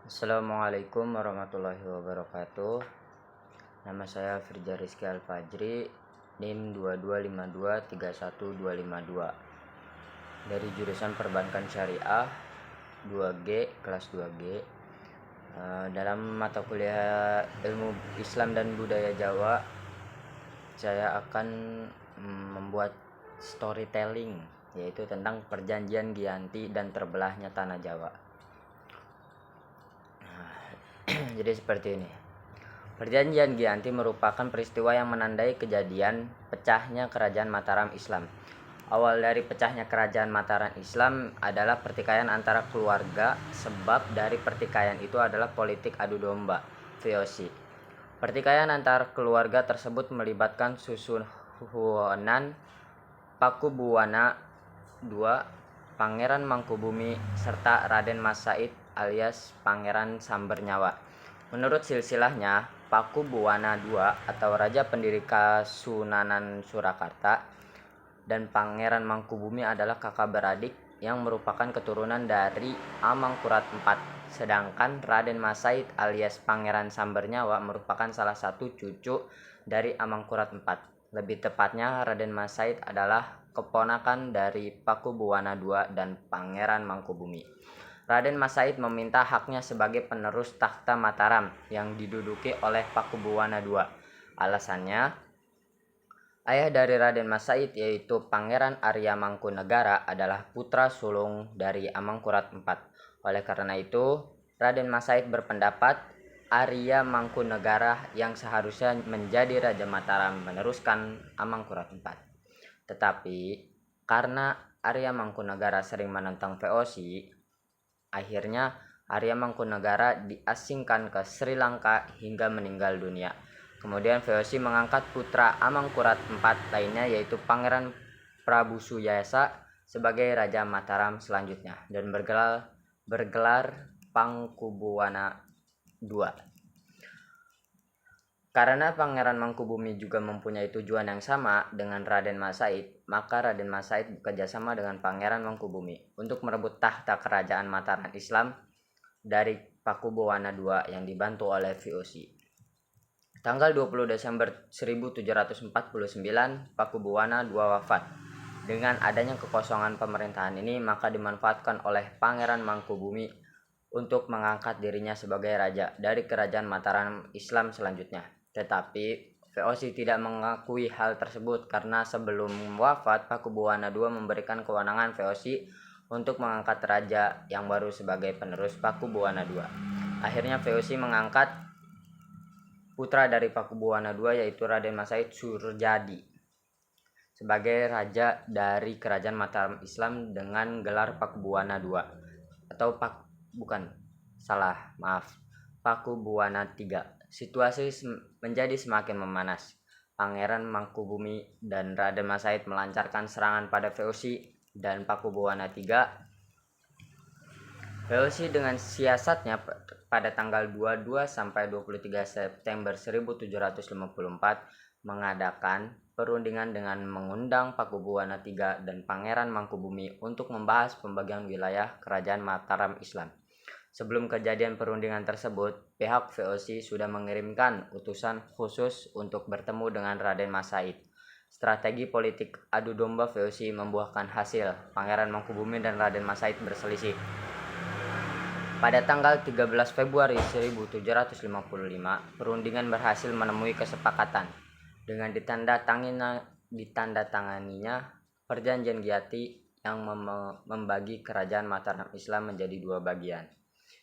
Assalamualaikum warahmatullahi wabarakatuh. Nama saya Firja Rizky Al-Fajri, NIM 225231252 dari jurusan Perbankan Syariah 2G, kelas 2G. Dalam mata kuliah Ilmu Islam dan Budaya Jawa, saya akan membuat storytelling, yaitu tentang perjanjian Giyanti dan terbelahnya tanah Jawa. Jadi seperti ini. Perjanjian Giyanti merupakan peristiwa yang menandai kejadian pecahnya Kerajaan Mataram Islam. Awal dari pecahnya Kerajaan Mataram Islam adalah pertikaian antara keluarga, sebab dari pertikaian itu adalah politik adu domba, VOC. Pertikaian antar keluarga tersebut melibatkan Susuhunan Pakubuwana II, Pangeran Mangkubumi, serta Raden Mas Said alias Pangeran Sambernyawa. Menurut silsilahnya, Pakubuwana II atau Raja Pendiri Kasunanan Surakarta dan Pangeran Mangkubumi adalah kakak beradik yang merupakan keturunan dari Amangkurat IV, sedangkan Raden Mas Said alias Pangeran Sambernyawa merupakan salah satu cucu dari Amangkurat IV. Lebih tepatnya, Raden Mas Said adalah keponakan dari Pakubuwana II dan Pangeran Mangkubumi. Raden Mas Said meminta haknya sebagai penerus takhta Mataram yang diduduki oleh Pakubuwana II. Alasannya, ayah dari Raden Mas Said yaitu Pangeran Arya Mangkunegara adalah putra sulung dari Amangkurat IV. Oleh karena itu, Raden Mas Said berpendapat Arya Mangkunegara yang seharusnya menjadi Raja Mataram meneruskan Amangkurat IV. Tetapi karena Arya Mangkunegara sering menentang VOC, akhirnya Arya Mangkunegara diasingkan ke Sri Lanka hingga meninggal dunia. Kemudian VOC mengangkat putra Amangkurat IV lainnya yaitu Pangeran Prabu Suyasa sebagai Raja Mataram selanjutnya dan bergelar Pakubuwana II. Karena Pangeran Mangkubumi juga mempunyai tujuan yang sama dengan Raden Mas Said, maka Raden Mas Said bekerjasama dengan Pangeran Mangkubumi untuk merebut tahta Kerajaan Mataram Islam dari Pakubuwana II yang dibantu oleh VOC. Tanggal 20 Desember 1749, Pakubuwana II wafat. Dengan adanya kekosongan pemerintahan ini, maka dimanfaatkan oleh Pangeran Mangkubumi untuk mengangkat dirinya sebagai raja dari Kerajaan Mataram Islam selanjutnya. Tetapi VOC tidak mengakui hal tersebut karena sebelum wafat, Pakubuwana II memberikan kewenangan VOC untuk mengangkat raja yang baru sebagai penerus Pakubuwana II. Akhirnya VOC mengangkat putra dari Pakubuwana II yaitu Raden Mas Said Surjadi sebagai raja dari Kerajaan Mataram Islam dengan gelar Pakubuwana II atau Pakubuwana III. Situasi menjadi semakin memanas. Pangeran Mangkubumi dan Raden Mas Said melancarkan serangan pada VOC dan Pakubuwana III. VOC dengan siasatnya pada tanggal 22 sampai 23 September 1754 mengadakan perundingan dengan mengundang Pakubuwana III dan Pangeran Mangkubumi untuk membahas pembagian wilayah Kerajaan Mataram Islam. Sebelum kejadian perundingan tersebut, pihak VOC sudah mengirimkan utusan khusus untuk bertemu dengan Raden Mas Said. Strategi politik adu domba VOC membuahkan hasil. Pangeran Mangkubumi dan Raden Mas Said berselisih. Pada tanggal 13 Februari 1755, perundingan berhasil menemui kesepakatan. Dengan ditandatanganinya Perjanjian Giyanti yang membagi Kerajaan Mataram Islam menjadi dua bagian,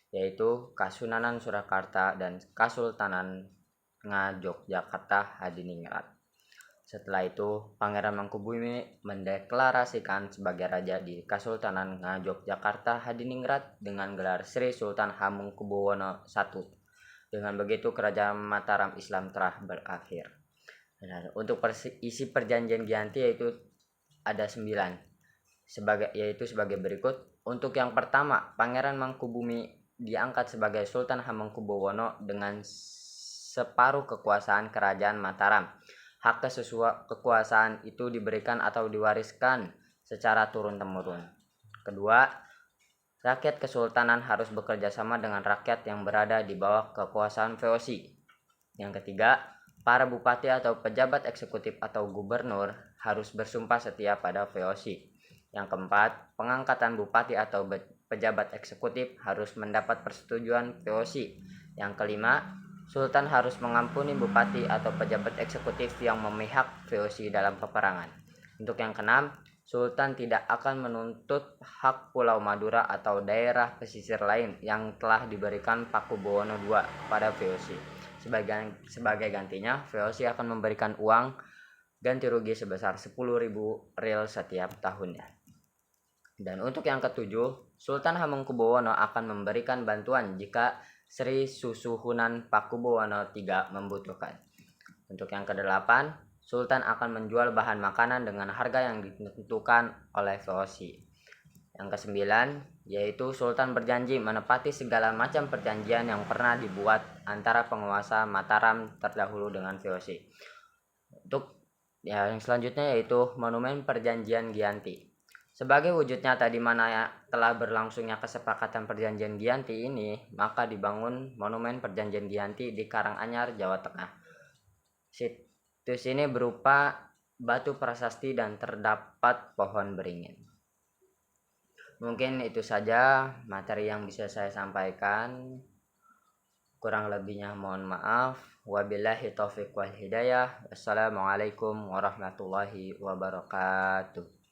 yaitu Kasunanan Surakarta dan Kasultanan Ngayogyakarta Hadiningrat. Setelah itu, Pangeran Mangkubumi mendeklarasikan sebagai raja di Kasultanan Ngayogyakarta Hadiningrat dengan gelar Sri Sultan Hamengkubuwono I. Dengan begitu, Kerajaan Mataram Islam telah berakhir. Untuk isi Perjanjian Giyanti yaitu ada 9, yaitu sebagai berikut. Untuk yang pertama, Pangeran Mangkubumi diangkat sebagai Sultan Hamengkubuwono dengan separuh kekuasaan Kerajaan Mataram. Hak kekuasaan itu diberikan atau diwariskan secara turun-temurun. Kedua, Rakyat kesultanan harus bekerja sama dengan rakyat yang berada di bawah kekuasaan VOC. Yang ketiga, para bupati atau pejabat eksekutif atau gubernur harus bersumpah setia pada VOC. Yang keempat, pengangkatan bupati atau pejabat eksekutif harus mendapat persetujuan VOC. Yang kelima, Sultan harus mengampuni bupati atau pejabat eksekutif yang memihak VOC dalam peperangan. Untuk yang keenam, Sultan tidak akan menuntut hak Pulau Madura atau daerah pesisir lain yang telah diberikan Pakubuwono II kepada VOC. Sebagai gantinya, VOC akan memberikan uang ganti rugi sebesar 10.000 ril setiap tahunnya. Dan untuk yang ketujuh, Sultan Hamengkubuwono akan memberikan bantuan jika Sri Susuhunan Pakubuwono III membutuhkan. Untuk yang kedelapan, Sultan akan menjual bahan makanan dengan harga yang ditentukan oleh VOC. Yang kesembilan, yaitu Sultan berjanji menepati segala macam perjanjian yang pernah dibuat antara penguasa Mataram terdahulu dengan VOC. Untuk yang selanjutnya yaitu Monumen Perjanjian Giyanti. Sebagai wujud nyata di mana telah berlangsungnya kesepakatan Perjanjian Giyanti ini, maka dibangun Monumen Perjanjian Giyanti di Karanganyar, Jawa Tengah. Situs ini berupa batu prasasti dan terdapat pohon beringin. Mungkin itu saja materi yang bisa saya sampaikan. Kurang lebihnya mohon maaf. Wabillahi taufiq wal hidayah. Wassalamualaikum warahmatullahi wabarakatuh.